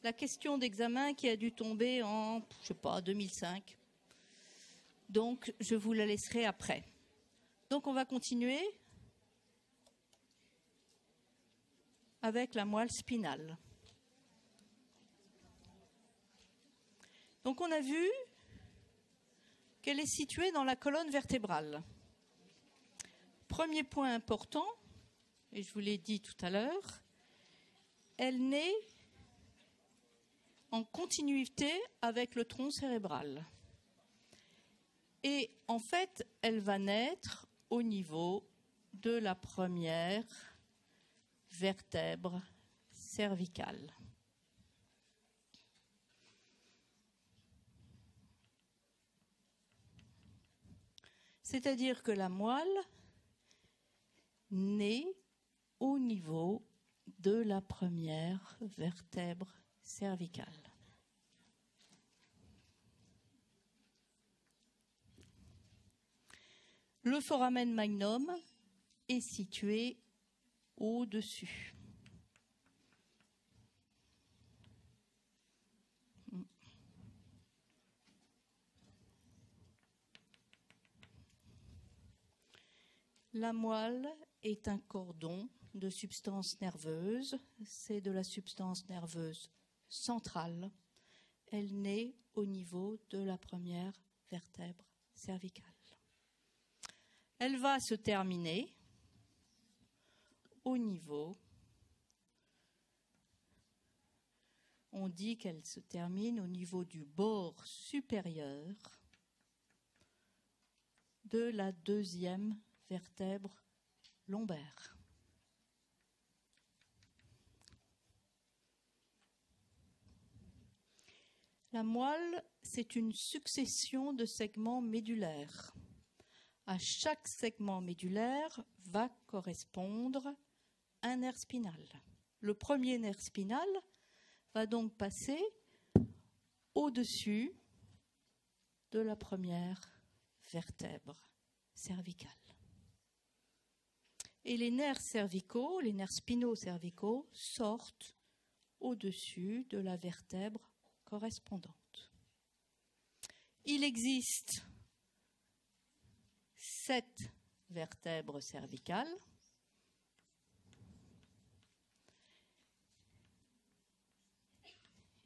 la question d'examen qui a dû tomber en, 2005. Donc, je vous la laisserai après. Donc, on va continuer avec la moelle spinale. Donc, on a vu qu'elle est située dans la colonne vertébrale. Premier point important, et je vous l'ai dit tout à l'heure, elle naît en continuité avec le tronc cérébral. Et en fait, elle va naître au niveau de la première vertèbre cervicale. C'est-à-dire que la moelle naît au niveau de la première vertèbre cervicale. Le foramen magnum est situé au-dessus. La moelle est un cordon de substance nerveuse. C'est de la substance nerveuse centrale. Elle naît au niveau de la première vertèbre cervicale. Elle va se terminer au niveau, on dit qu'elle se termine au niveau du bord supérieur de la deuxième vertèbre lombaire. La moelle, c'est une succession de segments médulaires. À chaque segment médulaire va correspondre un nerf spinal. Le premier nerf spinal va donc passer au-dessus de la première vertèbre cervicale. Et les nerfs cervicaux, les nerfs spino-cervicaux, sortent au-dessus de la vertèbre correspondante. Il existe 7 vertèbres cervicales.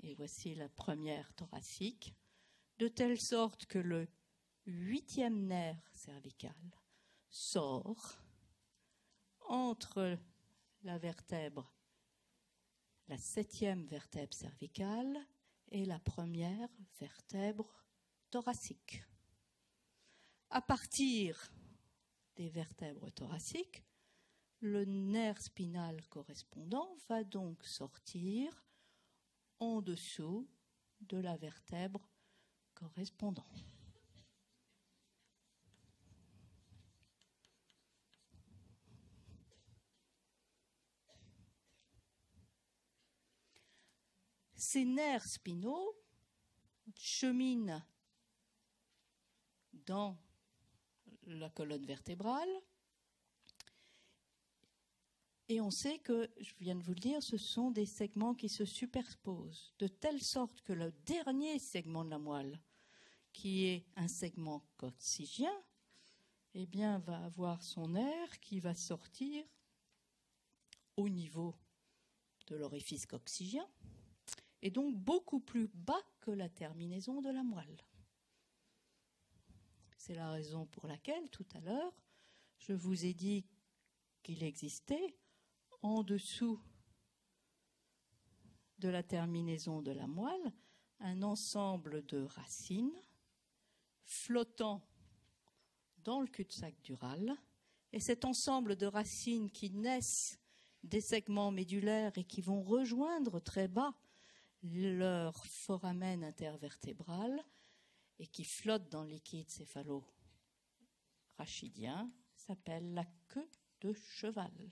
Et voici la première thoracique, de telle sorte que le 8e nerf cervical sort entre la vertèbre, la 7e vertèbre cervicale et la première vertèbre thoracique. À partir des vertèbres thoraciques, le nerf spinal correspondant va donc sortir en dessous de la vertèbre correspondante. Ces nerfs spinaux cheminent dans la colonne vertébrale et on sait que, je viens de vous le dire, ce sont des segments qui se superposent de telle sorte que le dernier segment de la moelle, qui est un segment coccygien, eh bien, va avoir son nerf qui va sortir au niveau de l'orifice coccygien et donc beaucoup plus bas que la terminaison de la moelle. C'est la raison pour laquelle, tout à l'heure, je vous ai dit qu'il existait, en dessous de la terminaison de la moelle, un ensemble de racines flottant dans le cul-de-sac dural. Et cet ensemble de racines qui naissent des segments médulaires et qui vont rejoindre très bas leur foramen intervertébral et qui flottent dans le liquide céphalo-rachidien, s'appelle la queue de cheval.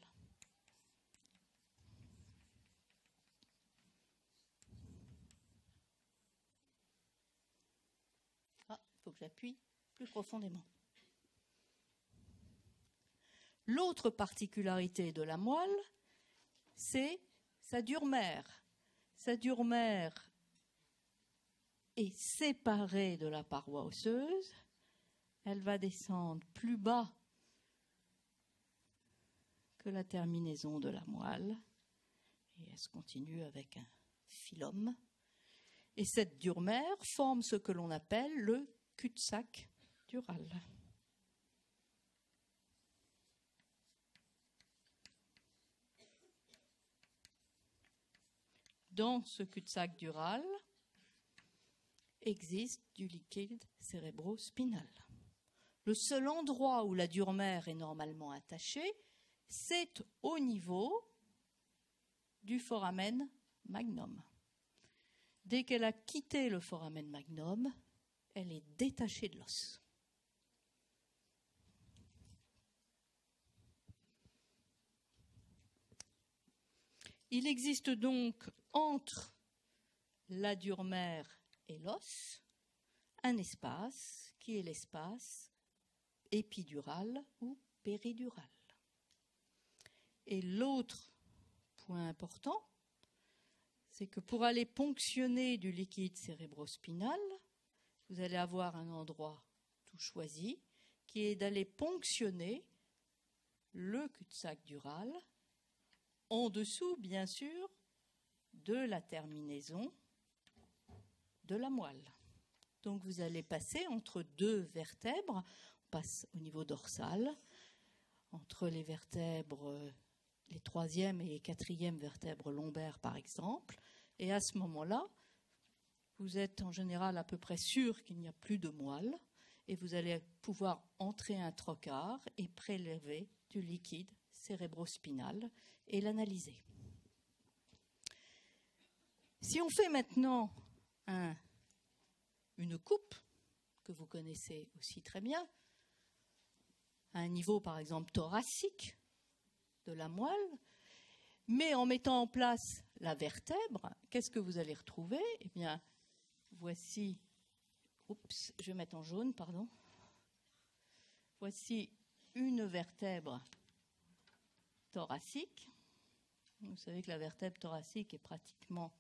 Ah, il faut que j'appuie plus profondément. L'autre particularité de la moelle, c'est sa dure-mère. Cette urmère est séparée de la paroi osseuse. Elle va descendre plus bas que la terminaison de la moelle. Et elle se continue avec un phylum. Et cette durmère forme ce que l'on appelle le cul-de-sac dural. Dans ce cul-de-sac dural existe du liquide cérébrospinal. Le seul endroit où la durmère est normalement attachée, c'est au niveau du foramen magnum. Dès qu'elle a quitté le foramen magnum, elle est détachée de l'os. Il existe donc entre la durmère et l'os un espace qui est l'espace épidural ou péridural. Et l'autre point important, c'est que pour aller ponctionner du liquide cérébrospinal, vous allez avoir un endroit tout choisi qui est d'aller ponctionner le cul-de-sac dural en dessous, bien sûr, de la terminaison de la moelle. Donc vous allez passer entre deux vertèbres, on passe au niveau dorsal, entre les vertèbres, les troisième et quatrième vertèbres lombaires par exemple, et à ce moment-là, vous êtes en général à peu près sûr qu'il n'y a plus de moelle, et vous allez pouvoir entrer un trocar et prélever du liquide cérébrospinal et l'analyser. Si on fait maintenant une coupe, que vous connaissez aussi très bien, à un niveau par exemple thoracique de la moelle, mais en mettant en place la vertèbre, qu'est-ce que vous allez retrouver ? Eh bien, voici, je vais mettre en jaune, pardon. Voici une vertèbre thoracique. Vous savez que la vertèbre thoracique est pratiquement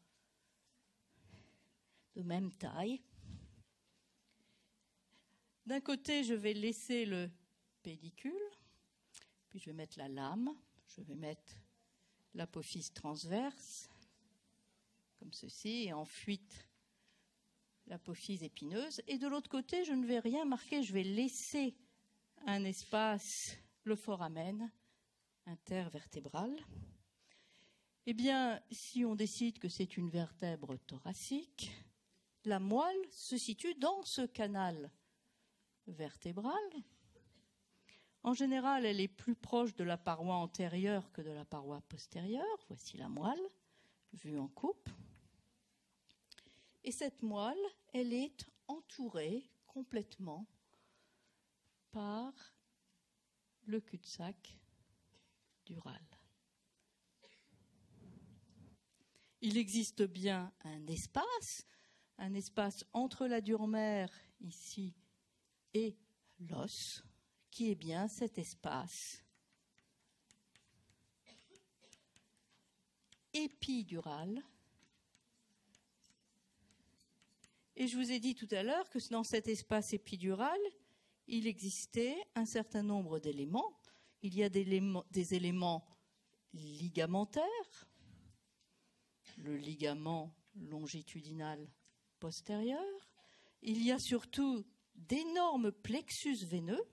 de même taille. D'un côté, je vais laisser le pédicule, puis je vais mettre la lame, je vais mettre l'apophyse transverse, comme ceci, et en fuite l'apophyse épineuse. Et de l'autre côté, je ne vais rien marquer, je vais laisser un espace, le foramen intervertébral. Eh bien, si on décide que c'est une vertèbre thoracique, la moelle se situe dans ce canal vertébral. En général, elle est plus proche de la paroi antérieure que de la paroi postérieure. Voici la moelle, vue en coupe. Et cette moelle, elle est entourée complètement par le cul-de-sac dural. Il existe bien un espace entre la durmère ici et l'os, qui est bien cet espace épidural. Et je vous ai dit tout à l'heure que dans cet espace épidural, il existait un certain nombre d'éléments. Il y a des éléments ligamentaires, le ligament longitudinal postérieur. Il y a surtout d'énormes plexus veineux,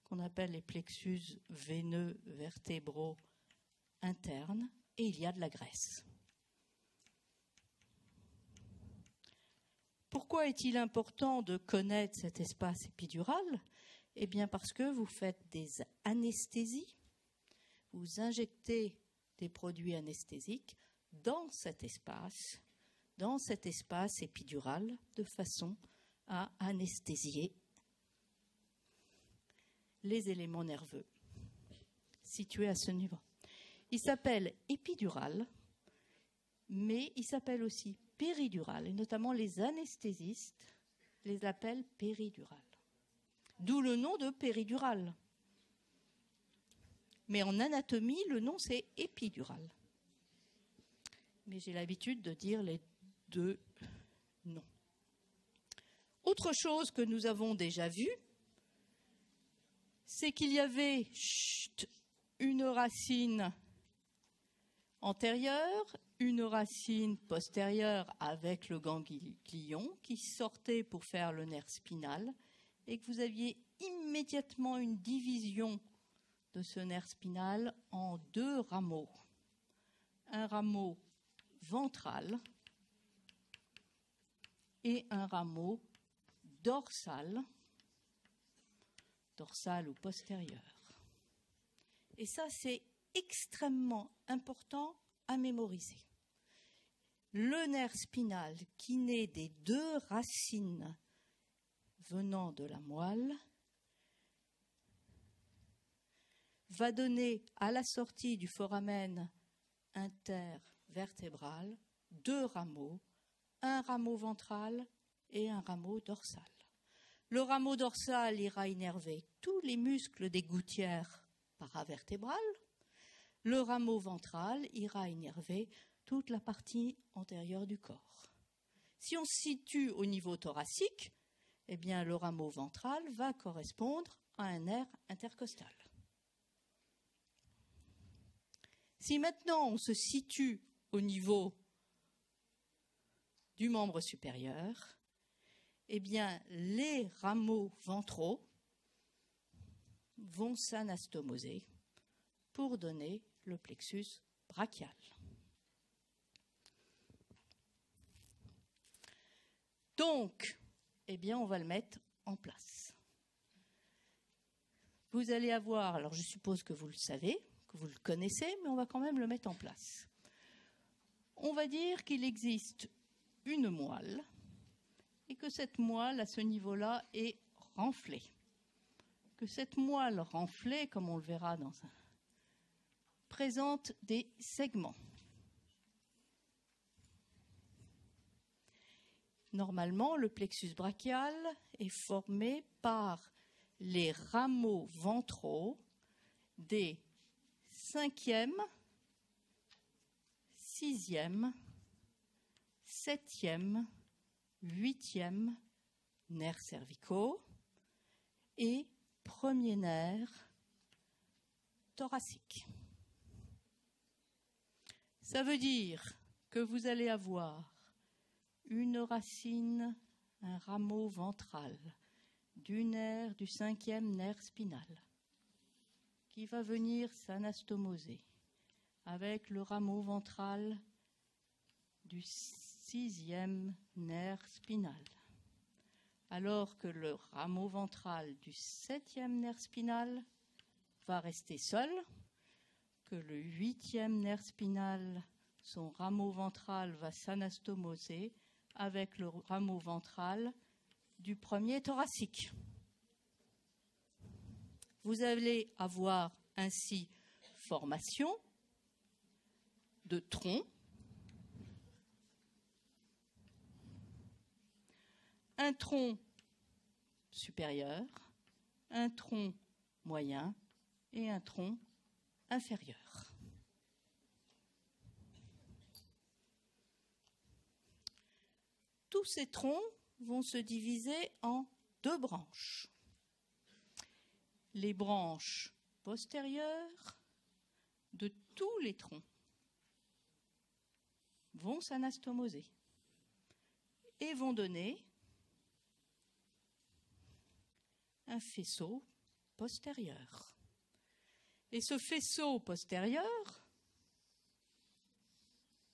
qu'on appelle les plexus veineux vertébraux internes, et il y a de la graisse. Pourquoi est-il important de connaître cet espace épidural ? Eh bien parce que vous faites des anesthésies, vous injectez des produits anesthésiques dans cet espace épidural, de façon à anesthésier les éléments nerveux situés à ce niveau. Il s'appelle épidural, mais il s'appelle aussi péridural, et notamment les anesthésistes les appellent péridural. D'où le nom de péridural. Mais en anatomie, le nom c'est épidural. mais j'ai l'habitude de dire les deux noms. Autre chose que nous avons déjà vue, c'est qu'il y avait une racine antérieure, une racine postérieure avec le ganglion qui sortait pour faire le nerf spinal et que vous aviez immédiatement une division de ce nerf spinal en deux rameaux. Un rameau ventral et un rameau dorsal ou postérieur. Et ça, c'est extrêmement important à mémoriser. Le nerf spinal qui naît des deux racines venant de la moelle va donner à la sortie du foramen intervertébral deux rameaux, un rameau ventral et un rameau dorsal. Le rameau dorsal ira innerver tous les muscles des gouttières paravertébrales. Le rameau ventral ira innerver toute la partie antérieure du corps. Si on se situe au niveau thoracique, eh bien, le rameau ventral va correspondre à un nerf intercostal. Si maintenant on se situe au niveau du membre supérieur, eh bien, les rameaux ventraux vont s'anastomoser pour donner le plexus brachial. Donc, eh bien, on va le mettre en place. Vous allez avoir, alors je suppose que vous le savez, que vous le connaissez, mais on va quand même le mettre en place. On va dire qu'il existe une moelle et que cette moelle, à ce niveau-là, est renflée. Que cette moelle renflée, comme on le verra présente des segments. Normalement, le plexus brachial est formé par les rameaux ventraux des 5e, 6e, 7e, 8e nerfs cervicaux et premier nerf thoracique. Ça veut dire que vous allez avoir une racine, un rameau ventral du 5e nerf spinal qui va venir s'anastomoser avec le rameau ventral du 6e nerf spinal, alors que le rameau ventral du 7e nerf spinal va rester seul, que le 8e nerf spinal, son rameau ventral va s'anastomoser avec le rameau ventral du premier thoracique. Vous allez avoir ainsi formation de tronc, un tronc supérieur, un tronc moyen et un tronc inférieur. Tous ces troncs vont se diviser en deux branches. Les branches postérieures de tous les troncs vont s'anastomoser et vont donner un faisceau postérieur. Et ce faisceau postérieur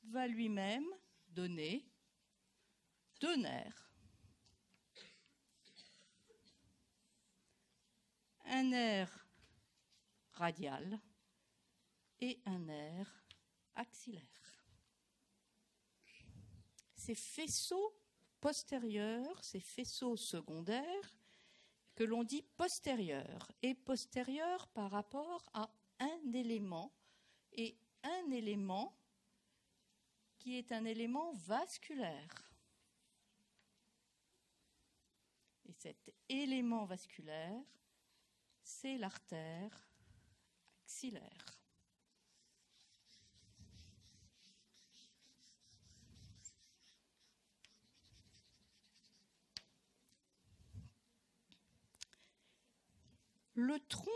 va lui-même donner deux nerfs. Un nerf radial et un nerf axillaire. Ces faisceaux postérieurs, ces faisceaux secondaires, que l'on dit postérieurs, et postérieurs par rapport à un élément, et un élément qui est un élément vasculaire. Et cet élément vasculaire, c'est l'artère axillaire. le tronc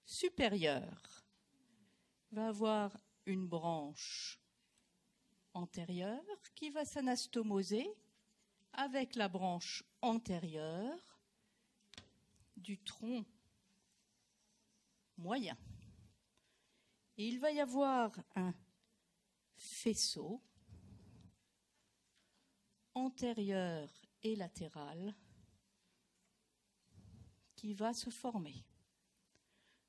supérieur va avoir une branche antérieure qui va s'anastomoser avec la branche antérieure du tronc moyen. Et il va y avoir un faisceau antérieur et latéral qui va se former.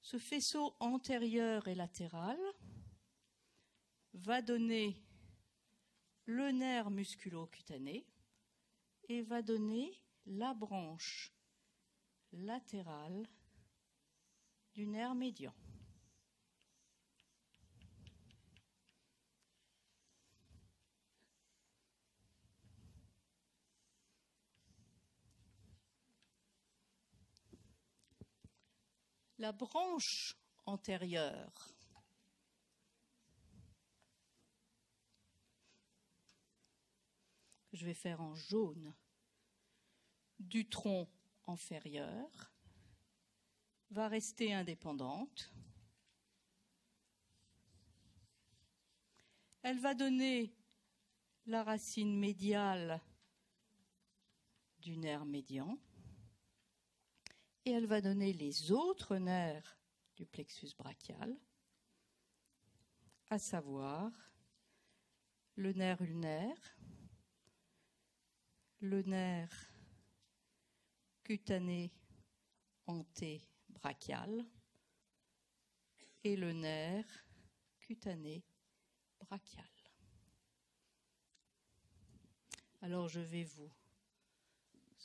Ce faisceau antérieur et latéral va donner le nerf musculo-cutané et va donner la branche latérale du nerf médian. La branche antérieure que je vais faire en jaune du tronc inférieur va rester indépendante. Elle va donner la racine médiale du nerf médian et elle va donner les autres nerfs du plexus brachial, à savoir le nerf ulnaire, le nerf cutané antébrachial et le nerf cutané brachial. Alors je vais vous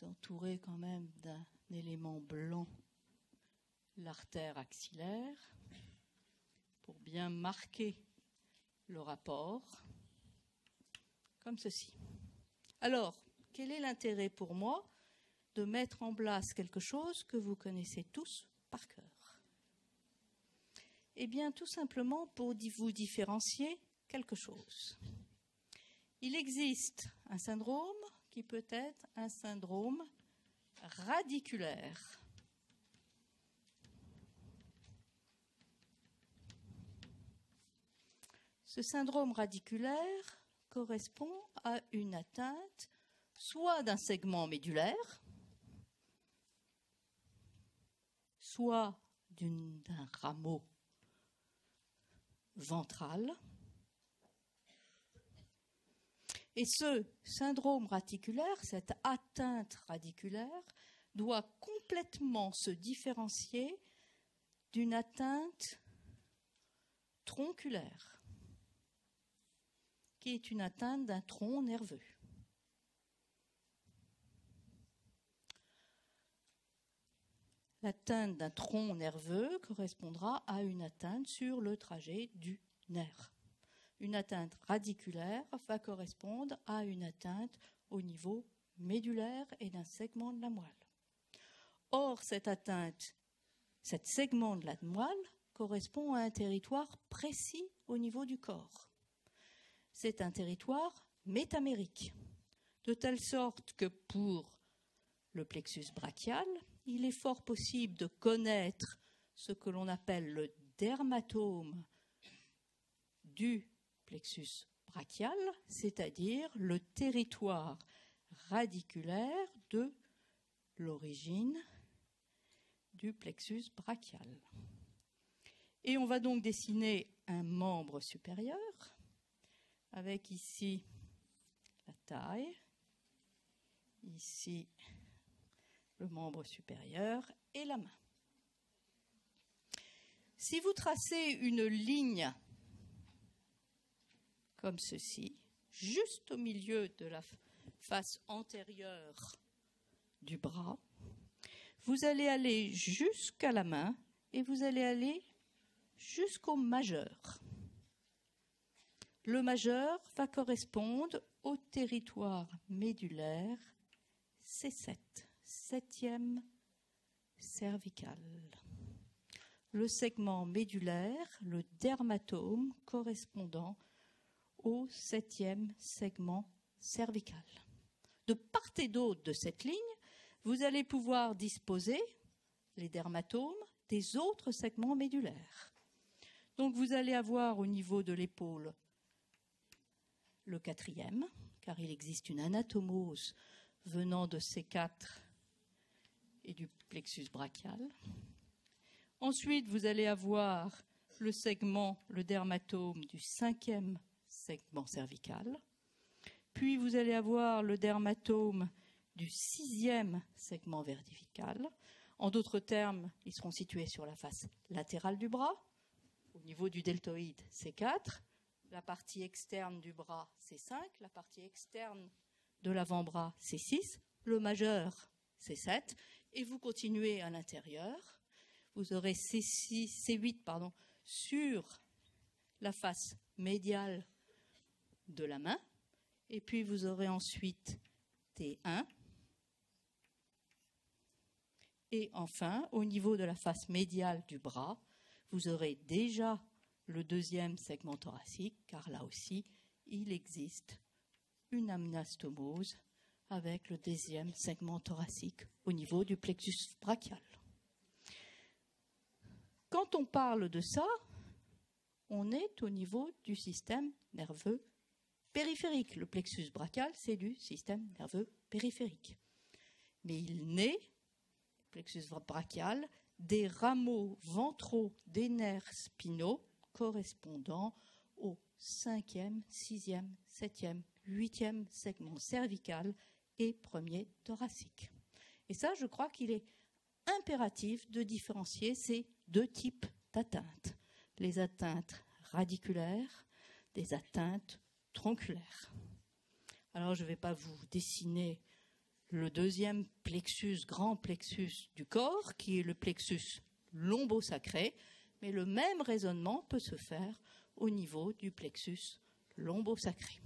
entourer quand même d'un élément blanc, l'artère axillaire, pour bien marquer le rapport, comme ceci. Alors, quel est l'intérêt pour moi de mettre en place quelque chose que vous connaissez tous par cœur? Eh bien, tout simplement pour vous différencier quelque chose. Il existe un syndrome qui peut être un syndrome radiculaire. Ce syndrome radiculaire correspond à une atteinte soit d'un segment médulaire, soit d'un rameau ventral. Et ce syndrome radiculaire, cette atteinte radiculaire, doit complètement se différencier d'une atteinte tronculaire, qui est une atteinte d'un tronc nerveux. L'atteinte d'un tronc nerveux correspondra à une atteinte sur le trajet du nerf. Une atteinte radiculaire va correspondre à une atteinte au niveau médulaire et d'un segment de la moelle. Or, cette atteinte, cet segment de la moelle correspond à un territoire précis au niveau du corps. C'est un territoire métamérique, de telle sorte que pour le plexus brachial, il est fort possible de connaître ce que l'on appelle le dermatome du plexus brachial, c'est-à-dire le territoire radiculaire de l'origine du plexus brachial. Et on va donc dessiner un membre supérieur avec ici la taille, ici le membre supérieur et la main. Si vous tracez une ligne comme ceci, juste au milieu de la face antérieure du bras, vous allez aller jusqu'à la main et vous allez aller jusqu'au majeur. Le majeur va correspondre au territoire médulaire C7, septième cervical. Le segment médulaire, le dermatome correspondant au septième segment cervical. De part et d'autre de cette ligne, vous allez pouvoir disposer, les dermatomes, des autres segments médulaires. Donc vous allez avoir au niveau de l'épaule le quatrième, car il existe une anatomose venant de C4 et du plexus brachial. Ensuite, vous allez avoir le segment, le dermatome du cinquième segment cervical. Puis vous allez avoir le dermatome du sixième segment vertical. En d'autres termes, ils seront situés sur la face latérale du bras. Au niveau du deltoïde, C4. La partie externe du bras, C5. La partie externe de l'avant-bras, C6. Le majeur, C7. Et vous continuez à l'intérieur. Vous aurez C8 sur la face médiale de la main. Et puis vous aurez ensuite T1. Et enfin, au niveau de la face médiale du bras, vous aurez déjà le deuxième segment thoracique, car là aussi, il existe une anastomose avec le deuxième segment thoracique au niveau du plexus brachial. Quand on parle de ça, on est au niveau du système nerveux périphérique. Le plexus brachial, c'est du système nerveux périphérique. Mais il naît, le plexus brachial, des rameaux ventraux des nerfs spinaux correspondant au 5e, 6e, 7e, 8e segment cervical et premier thoracique. Et ça, je crois qu'il est impératif de différencier ces deux types d'atteintes. Les atteintes radiculaires, des atteintes tronculaires. Alors, je ne vais pas vous dessiner le deuxième plexus, grand plexus du corps, qui est le plexus lombosacré, mais le même raisonnement peut se faire au niveau du plexus lombosacré.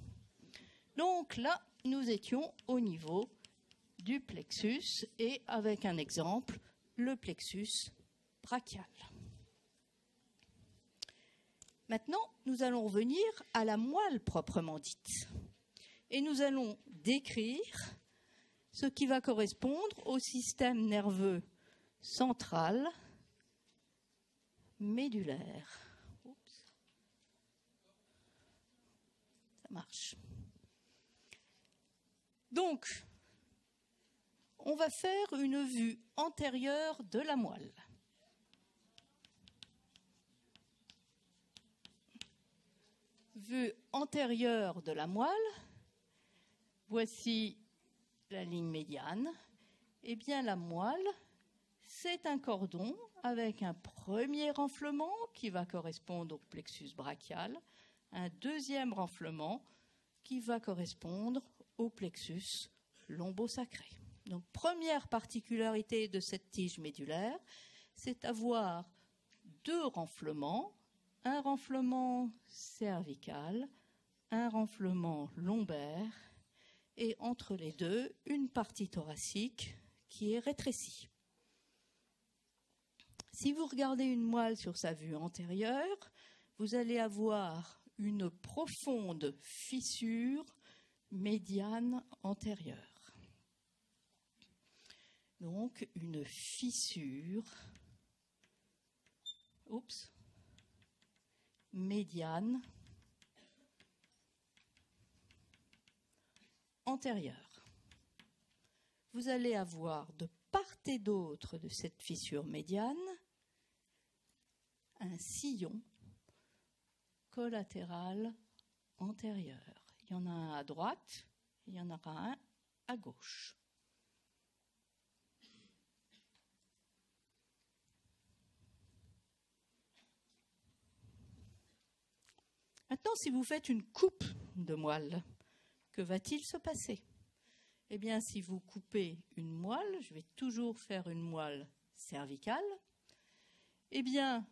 Donc là, nous étions au niveau du plexus et avec un exemple, le plexus brachial. Maintenant, nous allons revenir à la moelle proprement dite et nous allons décrire ce qui va correspondre au système nerveux central médulaire. Oups. Ça marche. Donc, on va faire une vue antérieure de la moelle. Vue antérieure de la moelle, voici la ligne médiane. Eh bien, la moelle, c'est un cordon avec un premier renflement qui va correspondre au plexus brachial, un deuxième renflement qui va correspondre au plexus lombosacré. Donc, première particularité de cette tige médulaire, c'est avoir deux renflements, un renflement cervical, un renflement lombaire, et entre les deux, une partie thoracique qui est rétrécie. Si vous regardez une moelle sur sa vue antérieure, vous allez avoir une profonde fissure médiane antérieure. Donc, une fissure médiane antérieure. Vous allez avoir de part et d'autre de cette fissure médiane un sillon collatéral antérieur. Il y en a un à droite, il y en aura un à gauche. Maintenant, si vous faites une coupe de moelle, que va-t-il se passer? Eh bien, si vous coupez une moelle, je vais toujours faire une moelle cervicale, eh bien,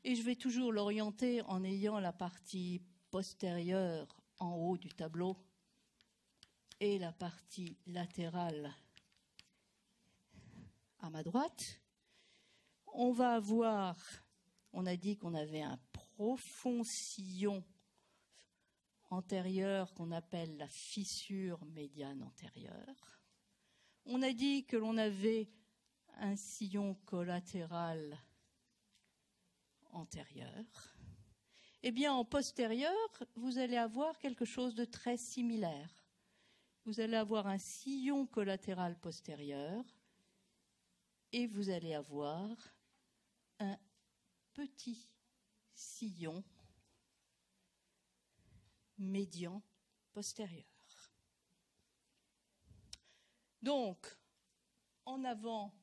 et je vais toujours l'orienter en ayant la partie postérieure en haut du tableau et la partie latérale à ma droite. On va avoir, on a dit qu'on avait un profond sillon antérieure qu'on appelle la fissure médiane antérieure. On a dit que l'on avait un sillon collatéral antérieur. Eh bien, en postérieur, vous allez avoir quelque chose de très similaire. Vous allez avoir un sillon collatéral postérieur et vous allez avoir un petit sillon médian postérieur. Donc, en avant,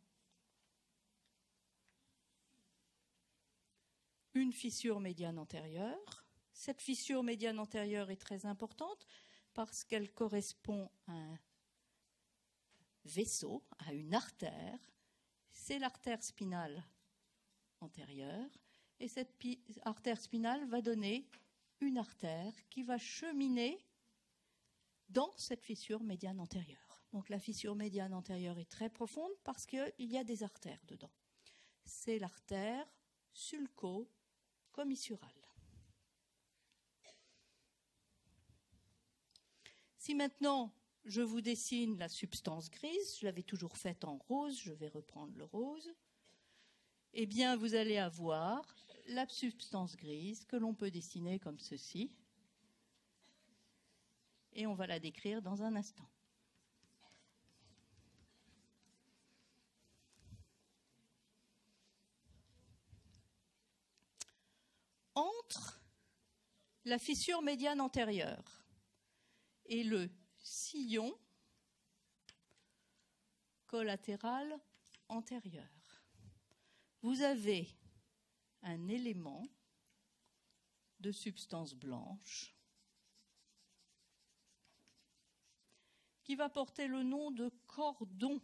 une fissure médiane antérieure. Cette fissure médiane antérieure est très importante parce qu'elle correspond à un vaisseau, à une artère. C'est l'artère spinale antérieure. Et cette artère spinale va donner une artère qui va cheminer dans cette fissure médiane antérieure. Donc la fissure médiane antérieure est très profonde parce qu'il y a des artères dedans. C'est l'artère sulco-commissurale. Si maintenant je vous dessine la substance grise, je l'avais toujours faite en rose, je vais reprendre le rose, eh bien vous allez avoir la substance grise que l'on peut dessiner comme ceci. Et on va la décrire dans un instant. Entre la fissure médiane antérieure et le sillon collatéral antérieur, vous avez un élément de substance blanche qui va porter le nom de cordon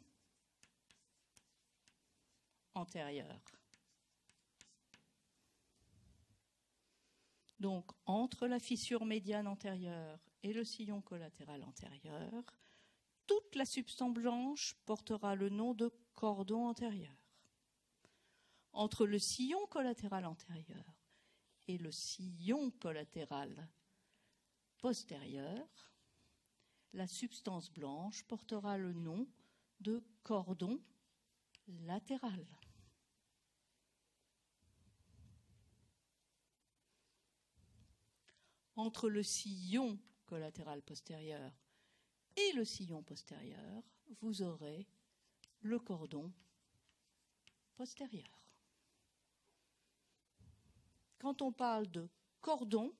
antérieur. Donc, entre la fissure médiane antérieure et le sillon collatéral antérieur, toute la substance blanche portera le nom de cordon antérieur. Entre le sillon collatéral antérieur et le sillon collatéral postérieur, la substance blanche portera le nom de cordon latéral. Entre le sillon collatéral postérieur et le sillon postérieur, vous aurez le cordon postérieur. Quand on parle de cordon,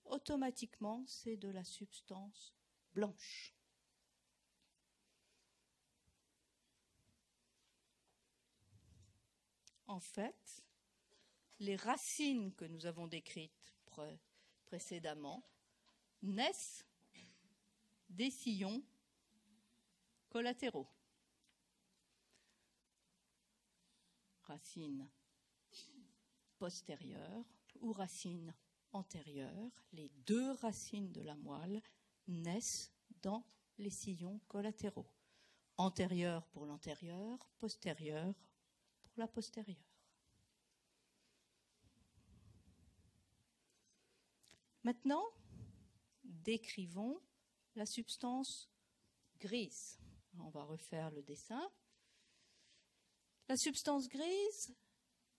automatiquement, c'est de la substance blanche. En fait, les racines que nous avons décrites précédemment naissent des sillons collatéraux. Racines postérieures ou racines antérieures, les deux racines de la moelle naissent dans les sillons collatéraux. Antérieur pour l'antérieur, postérieur pour la postérieure. Maintenant, décrivons la substance grise. On va refaire le dessin. La substance grise,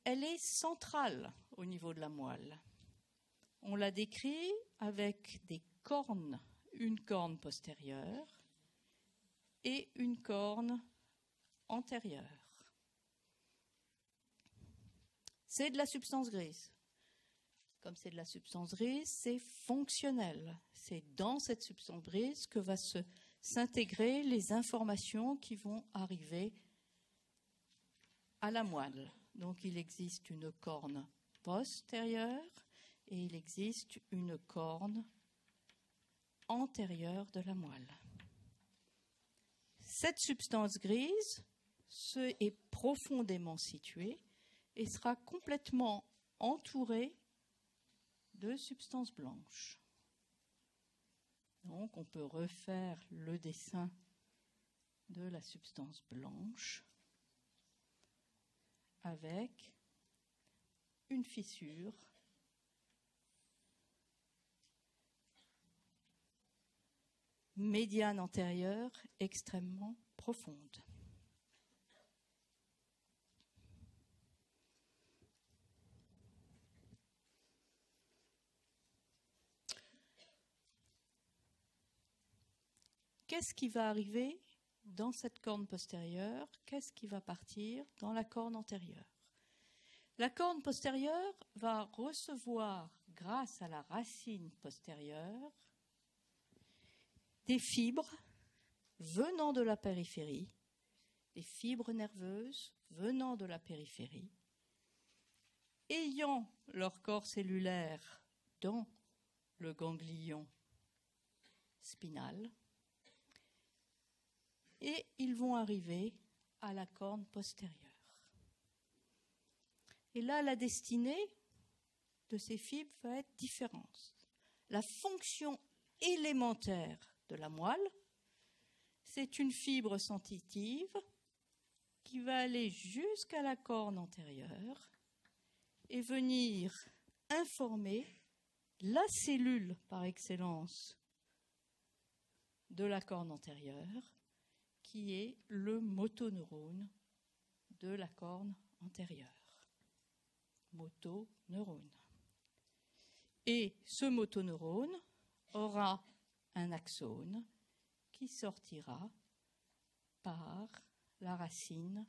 elle est centrale au niveau de la moelle. On la décrit avec des cornes, une corne postérieure et une corne antérieure. C'est de la substance grise. Comme c'est de la substance grise, c'est fonctionnel. C'est dans cette substance grise que va s'intégrer les informations qui vont arriver à la moelle. Donc il existe une corne postérieure et il existe une corne antérieure de la moelle. Cette substance grise est profondément située et sera complètement entourée de substances blanches. Donc on peut refaire le dessin de la substance blanche avec une fissure médiane antérieure extrêmement profonde. Qu'est-ce qui va arriver dans cette corne postérieure? Qu'est-ce qui va partir dans la corne antérieure? La corne postérieure va recevoir, grâce à la racine postérieure, des fibres venant de la périphérie, des fibres nerveuses venant de la périphérie, ayant leur corps cellulaire dans le ganglion spinal, et ils vont arriver à la corne postérieure. Et là, la destinée de ces fibres va être différente. La fonction élémentaire de la moelle, c'est une fibre sensitive qui va aller jusqu'à la corne antérieure et venir informer la cellule par excellence de la corne antérieure, qui est le motoneurone de la corne antérieure. Motoneurone. Et ce motoneurone aura un axone qui sortira par la racine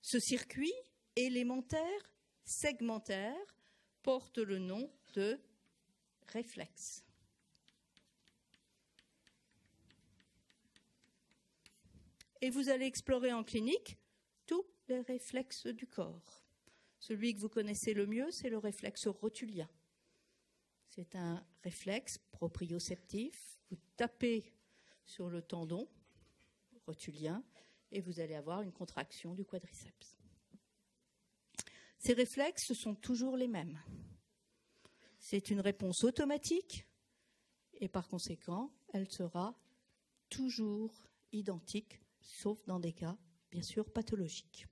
Ce circuit élémentaire, segmentaire, porte le nom de réflexe. Et vous allez explorer en clinique tous les réflexes du corps. Celui que vous connaissez le mieux, c'est le réflexe rotulien. C'est un réflexe proprioceptif. Vous tapez sur le tendon rotulien et vous allez avoir une contraction du quadriceps. Ces réflexes sont toujours les mêmes. C'est une réponse automatique et par conséquent, elle sera toujours identique, sauf dans des cas, bien sûr, pathologiques.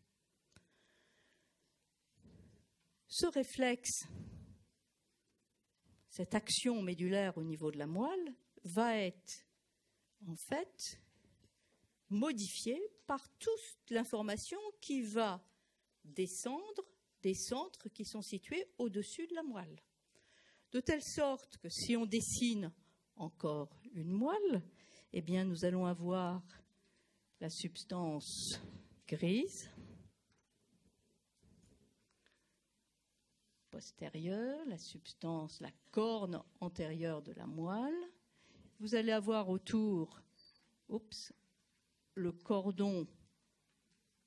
Ce réflexe, cette action médulaire au niveau de la moelle, va être en fait modifiée par toute l'information qui va descendre des centres qui sont situés au-dessus de la moelle. De telle sorte que si on dessine encore une moelle, eh bien nous allons avoir la substance grise postérieure, la corne antérieure de la moelle. Vous allez avoir autour le cordon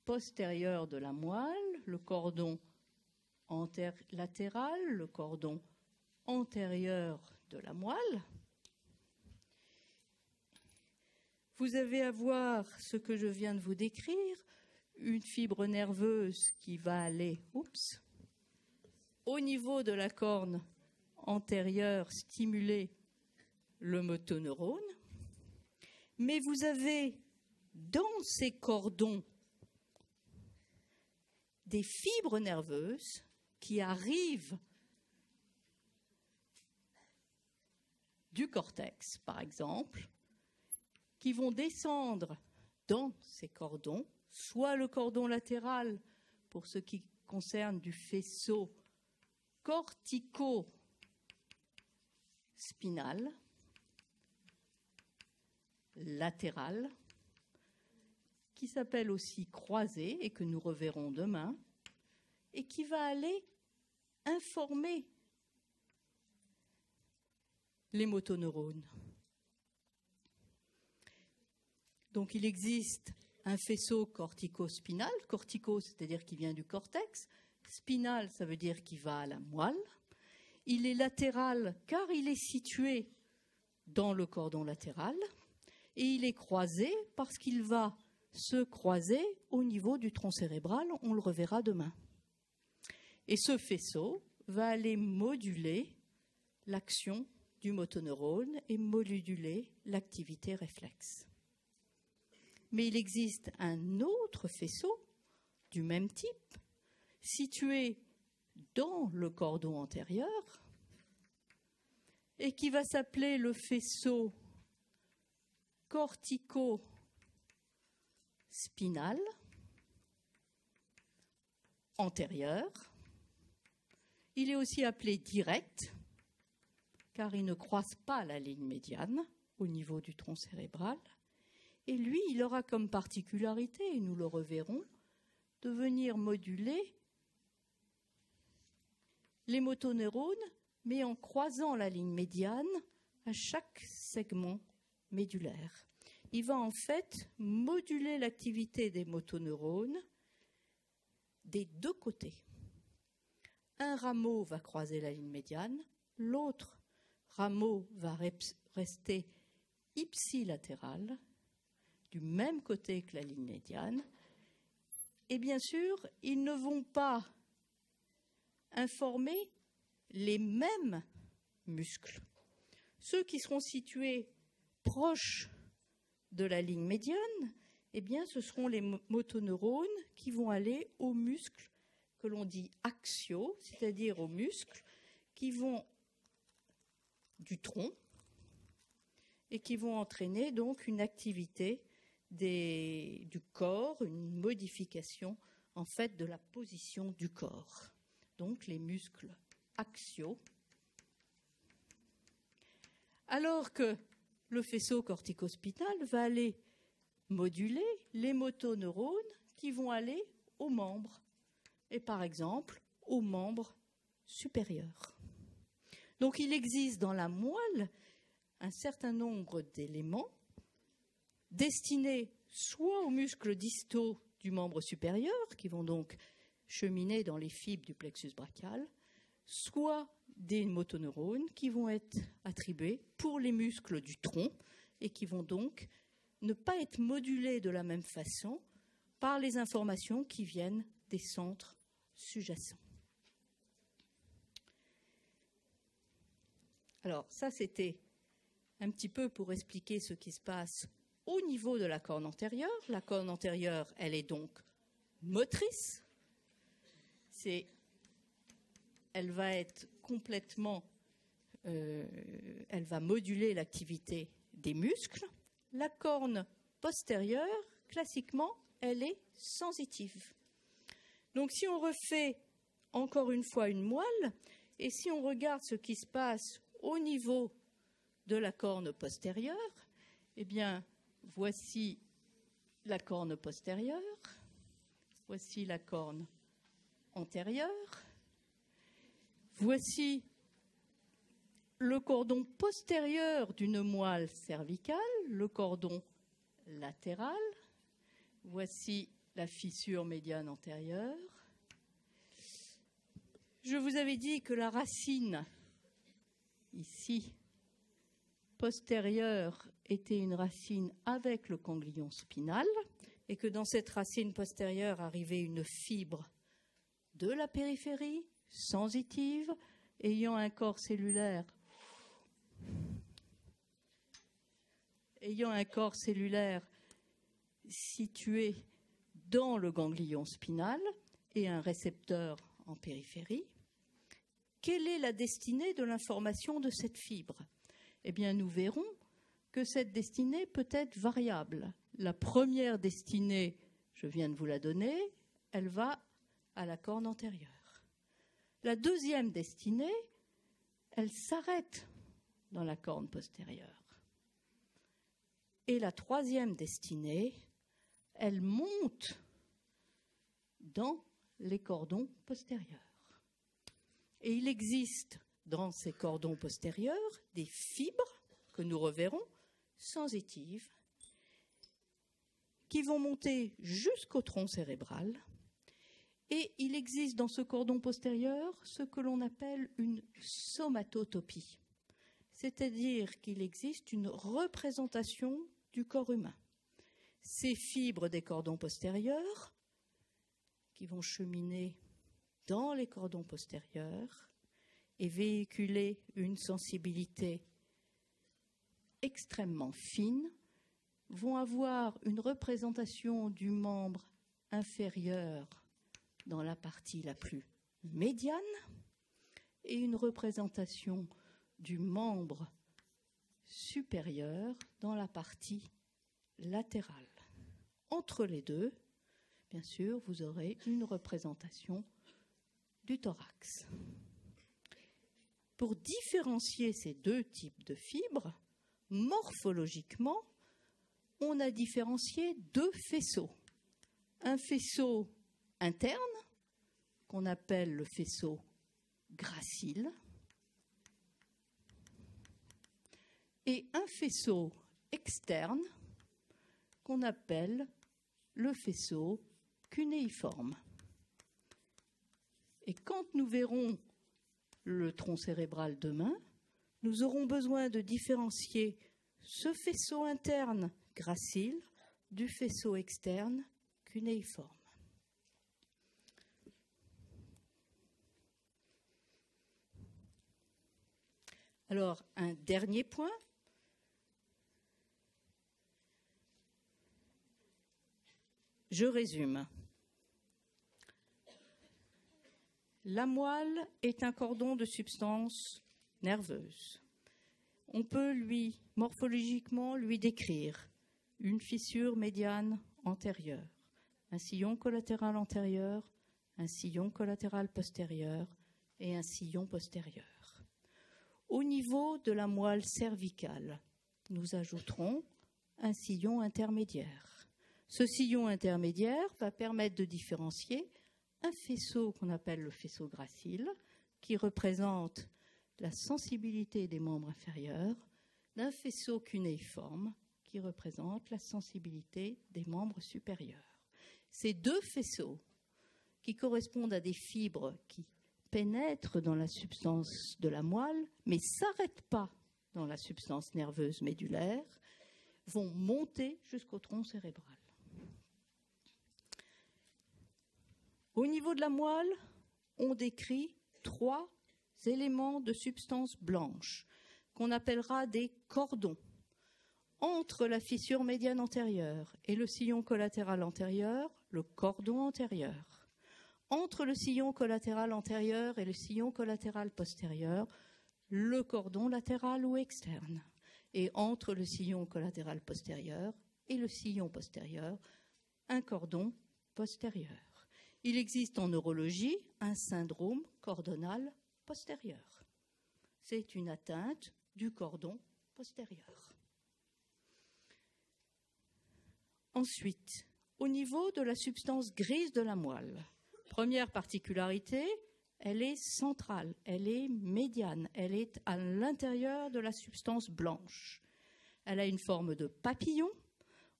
postérieur de la moelle, le cordon latéral, le cordon antérieur de la moelle. Vous allez avoir ce que je viens de vous décrire, une fibre nerveuse qui va aller au niveau de la corne antérieure stimuler le motoneurone. Mais vous avez dans ces cordons des fibres nerveuses qui arrivent du cortex, par exemple, qui vont descendre dans ces cordons, soit le cordon latéral pour ce qui concerne du faisceau cortico-spinal, latéral, qui s'appelle aussi croisé et que nous reverrons demain, et qui va aller informer les motoneurones. Donc il existe un faisceau cortico-spinal, cortico c'est-à-dire qui vient du cortex, spinal ça veut dire qu'il va à la moelle, il est latéral car il est situé dans le cordon latéral, et il est croisé parce qu'il va se croiser au niveau du tronc cérébral, on le reverra demain. Et ce faisceau va aller moduler l'action du motoneurone et moduler l'activité réflexe. Mais il existe un autre faisceau du même type, situé dans le cordon antérieur et qui va s'appeler le faisceau cortico-spinal antérieur. Il est aussi appelé direct, car il ne croise pas la ligne médiane au niveau du tronc cérébral. Et lui, il aura comme particularité, et nous le reverrons, de venir moduler les motoneurones, mais en croisant la ligne médiane à chaque segment médulaire. Il va en fait moduler l'activité des motoneurones des deux côtés. Un rameau va croiser la ligne médiane, l'autre rameau va rester ipsilatéral, du même côté que la ligne médiane. Et bien sûr, ils ne vont pas informer les mêmes muscles. Ceux qui seront situés proches de la ligne médiane, eh bien, ce seront les motoneurones qui vont aller aux muscles que l'on dit axiaux, c'est-à-dire aux muscles qui vont du tronc et qui vont entraîner donc une activité du corps, une modification en fait de la position du corps. Donc les muscles axiaux. Alors que le faisceau corticospinal va aller moduler les motoneurones qui vont aller aux membres, et par exemple aux membres supérieurs. Donc il existe dans la moelle un certain nombre d'éléments destinés soit aux muscles distaux du membre supérieur, qui vont donc cheminer dans les fibres du plexus brachial, soit des motoneurones qui vont être attribués pour les muscles du tronc et qui vont donc ne pas être modulés de la même façon par les informations qui viennent des centres sous-jacents. Alors ça, c'était un petit peu pour expliquer ce qui se passe au niveau de la corne antérieure. La corne antérieure, elle est donc motrice. Elle va être complètement, elle va moduler l'activité des muscles. La corne postérieure, classiquement, elle est sensitive. Donc si on refait encore une fois une moelle, et si on regarde ce qui se passe au niveau de la corne postérieure, eh bien, voici la corne postérieure, voici la corne antérieure, voici le cordon postérieur d'une moelle cervicale, le cordon latéral, voici la fissure médiane antérieure. Je vous avais dit que la racine, ici, postérieure, était une racine avec le ganglion spinal et que dans cette racine postérieure arrivait une fibre de la périphérie, sensitive, ayant un corps cellulaire situé dans le ganglion spinal et un récepteur en périphérie. Quelle est la destinée de l'information de cette fibre ? Eh bien, nous verrons que cette destinée peut être variable. La première destinée, je viens de vous la donner, elle va à la corne antérieure. La deuxième destinée, elle s'arrête dans la corne postérieure. Et la troisième destinée, elle monte dans les cordons postérieurs. Et il existe dans ces cordons postérieurs des fibres que nous reverrons sensitives qui vont monter jusqu'au tronc cérébral. Et il existe dans ce cordon postérieur ce que l'on appelle une somatotopie, c'est-à-dire qu'il existe une représentation du corps humain. Ces fibres des cordons postérieurs qui vont cheminer dans les cordons postérieurs et véhiculer une sensibilité extrêmement fine, vont avoir une représentation du membre inférieur dans la partie la plus médiane et une représentation du membre supérieur dans la partie latérale. Entre les deux, bien sûr, vous aurez une représentation du thorax. Pour différencier ces deux types de fibres, morphologiquement, on a différencié deux faisceaux. Un faisceau interne, qu'on appelle le faisceau gracile, et un faisceau externe, qu'on appelle le faisceau cunéiforme. Et quand nous verrons le tronc cérébral demain, nous aurons besoin de différencier ce faisceau interne gracile du faisceau externe cunéiforme. Alors, un dernier point. Je résume. La moelle est un cordon de substance nerveuse. On peut morphologiquement lui décrire une fissure médiane antérieure, un sillon collatéral antérieur, un sillon collatéral postérieur et un sillon postérieur. Au niveau de la moelle cervicale, nous ajouterons un sillon intermédiaire. Ce sillon intermédiaire va permettre de différencier un faisceau qu'on appelle le faisceau gracile, qui représente la sensibilité des membres inférieurs, d'un faisceau cunéiforme, qui représente la sensibilité des membres supérieurs. Ces deux faisceaux, qui correspondent à des fibres qui pénètrent dans la substance de la moelle, mais ne s'arrêtent pas dans la substance nerveuse médulaire, vont monter jusqu'au tronc cérébral. Au niveau de la moelle, on décrit 3 éléments de substance blanche qu'on appellera des cordons. Entre la fissure médiane antérieure et le sillon collatéral antérieur, le cordon antérieur. Entre le sillon collatéral antérieur et le sillon collatéral postérieur, le cordon latéral ou externe. Et entre le sillon collatéral postérieur et le sillon postérieur, un cordon postérieur. Il existe en neurologie un syndrome cordonal postérieur. C'est une atteinte du cordon postérieur. Ensuite, au niveau de la substance grise de la moelle, première particularité, elle est centrale, elle est médiane, elle est à l'intérieur de la substance blanche. Elle a une forme de papillon.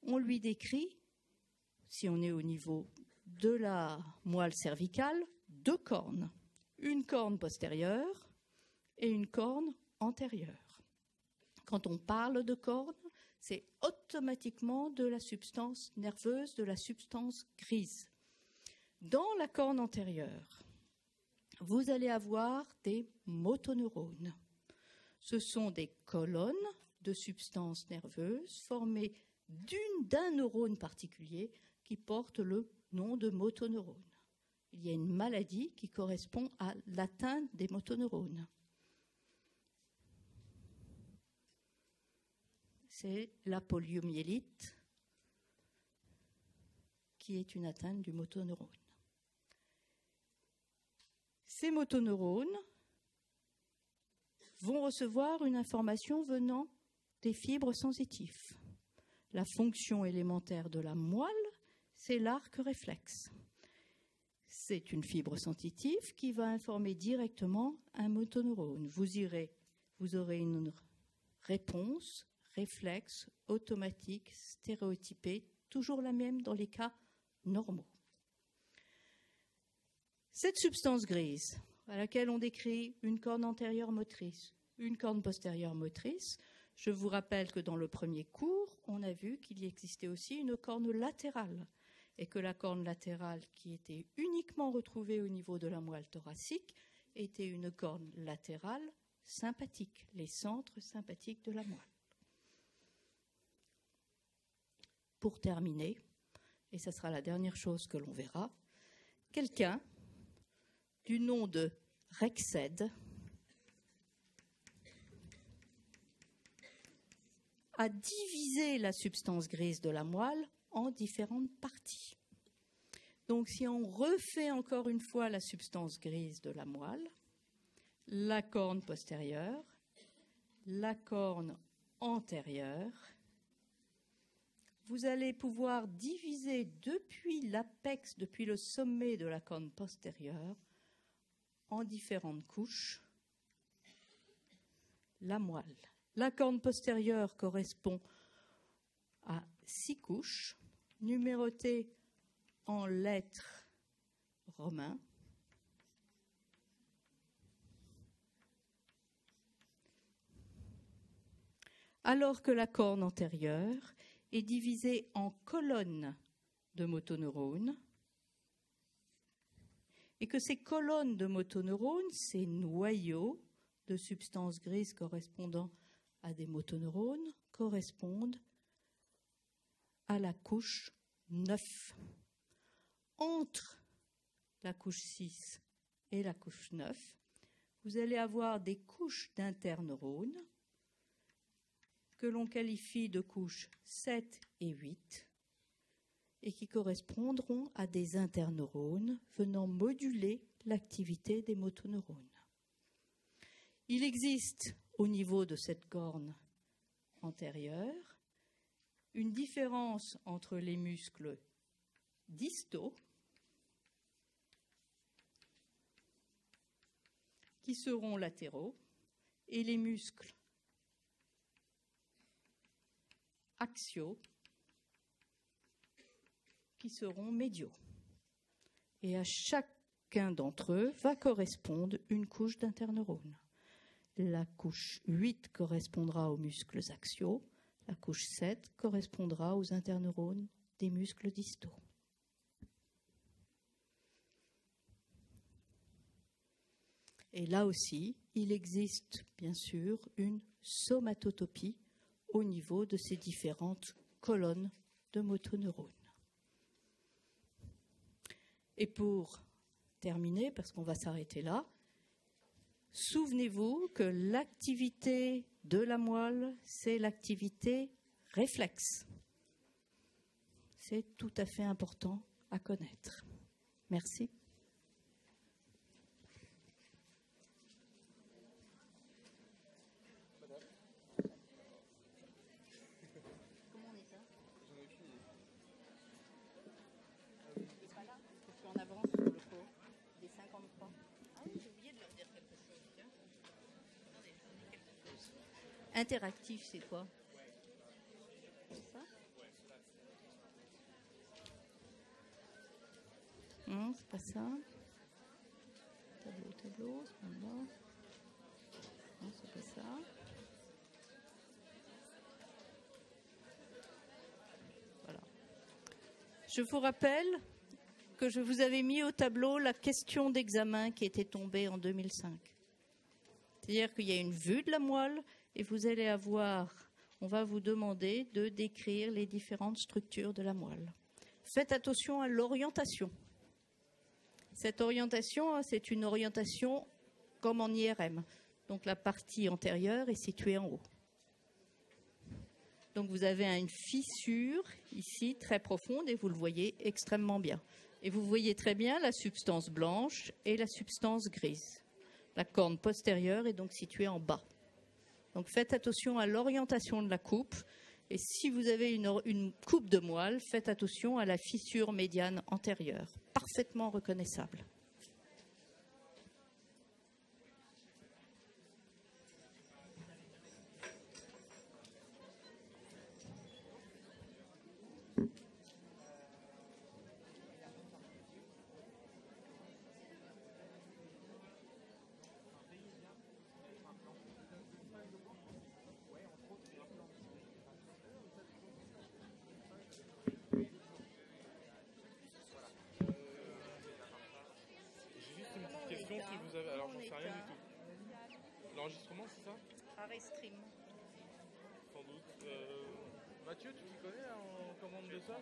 On lui décrit, si on est au niveau de la moelle cervicale, 2 cornes. Une corne postérieure et une corne antérieure. Quand on parle de corne, c'est automatiquement de la substance nerveuse, de la substance grise. Dans la corne antérieure, vous allez avoir des motoneurones. Ce sont des colonnes de substances nerveuses formées d'un neurone particulier qui porte le nom de motoneurone. Il y a une maladie qui correspond à l'atteinte des motoneurones. C'est la poliomyélite qui est une atteinte du motoneurone. Ces motoneurones vont recevoir une information venant des fibres sensitives. La fonction élémentaire de la moelle, c'est l'arc réflexe. C'est une fibre sensitive qui va informer directement un motoneurone. Vous aurez une réponse réflexe automatique, stéréotypée, toujours la même dans les cas normaux. Cette substance grise, à laquelle on décrit une corne antérieure motrice, une corne postérieure motrice, je vous rappelle que dans le premier cours, on a vu qu'il existait aussi une corne latérale. et que la corne latérale, qui était uniquement retrouvée au niveau de la moelle thoracique, était une corne latérale sympathique, les centres sympathiques de la moelle. Pour terminer, et ce sera la dernière chose que l'on verra, quelqu'un du nom de Rexed a divisé la substance grise de la moelle en différentes parties. Donc, si on refait encore une fois la substance grise de la moelle, la corne postérieure, la corne antérieure, vous allez pouvoir diviser depuis l'apex, depuis le sommet de la corne postérieure, en différentes couches, la moelle. La corne postérieure correspond à 6 couches, numérotées en lettres romaines. Alors que la corne antérieure est divisée en colonnes de motoneurones et que ces colonnes de motoneurones, ces noyaux de substances grises correspondant à des motoneurones, correspondent à la couche 9. Entre la couche 6 et la couche 9, vous allez avoir des couches d'interneurones que l'on qualifie de couches 7 et 8 et qui correspondront à des interneurones venant moduler l'activité des motoneurones. Il existe au niveau de cette corne antérieure une différence entre les muscles distaux qui seront latéraux et les muscles axiaux qui seront médiaux. Et à chacun d'entre eux va correspondre une couche d'interneurones. La couche 8 correspondra aux muscles axiaux, la couche 7 correspondra aux interneurones des muscles distaux. Et là aussi, il existe bien sûr une somatotopie au niveau de ces différentes colonnes de motoneurones. Et pour terminer, parce qu'on va s'arrêter là, souvenez-vous que l'activité de la moelle, c'est l'activité réflexe. C'est tout à fait important à connaître. Merci. Interactif, c'est quoi? Ça? Non, c'est pas ça. Tableau, c'est pas là. Non, c'est pas ça. Voilà. Je vous rappelle que je vous avais mis au tableau la question d'examen qui était tombée en 2005. C'est-à-dire qu'il y a une vue de la moelle et vous allez avoir, on va vous demander de décrire les différentes structures de la moelle. Faites attention à l'orientation. Cette orientation, c'est une orientation comme en IRM. Donc la partie antérieure est située en haut. Donc vous avez une fissure ici très profonde et vous le voyez extrêmement bien. Et vous voyez très bien la substance blanche et la substance grise. La corne postérieure est donc située en bas. Donc faites attention à l'orientation de la coupe. Et si vous avez une coupe de moelle, faites attention à la fissure médiane antérieure, parfaitement reconnaissable. question si vous avez... Alors j'en sais rien du tout. L'enregistrement, c'est ça? Arrestream. Sans doute. Mathieu, tu t'y connais en commande de ça?